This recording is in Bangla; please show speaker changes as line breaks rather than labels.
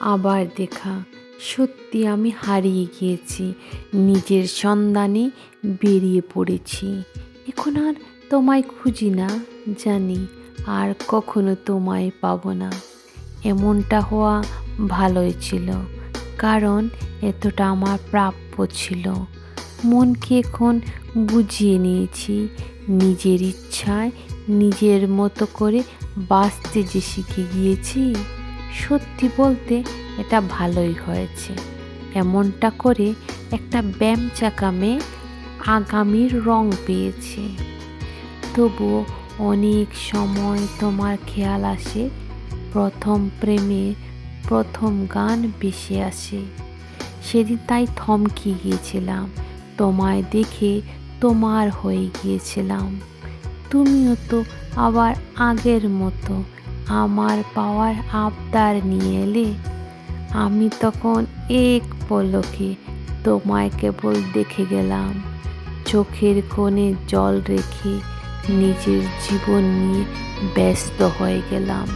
আবার দেখা। সত্যি আমি হারিয়ে গিয়েছি, নিজের সন্ধানে বেরিয়ে পড়েছি। এখন আর তোমায় খুঁজি না, জানি আর কখনো তোমায় পাবো না। এমনটা হওয়া ভালোই ছিল, কারণ এতটা আমার প্রাপ্য ছিল। মনকে এখন বুঝিয়ে নিয়েছি, নিজের ইচ্ছায় নিজের মতো করে বাঁচতে যে শিখে গিয়েছি। সত্যি বলতে এটা ভালোই হয়েছে। এমনটা করে একটা ব্যায়ামচাকা মেয়ে আগামীর রং পেয়েছে। তবুও অনেক সময় তোমার খেয়াল আসে, প্রথম প্রেমের প্রথম গান ভেসে আসে। সেদিন তাই থমকে গিয়েছিলাম, তোমায় দেখে তোমার হয়ে গিয়েছিলাম। তুমিও তো আবার আগের মতো আমার পাওয়ার আবদার নিয়ে এলে। আমি তখন এক পলকে তোমায় কেবল দেখে গেলাম, চোখের কোণে জল রেখে নিজের জীবন নিয়ে ব্যস্ত হয়ে গেলাম।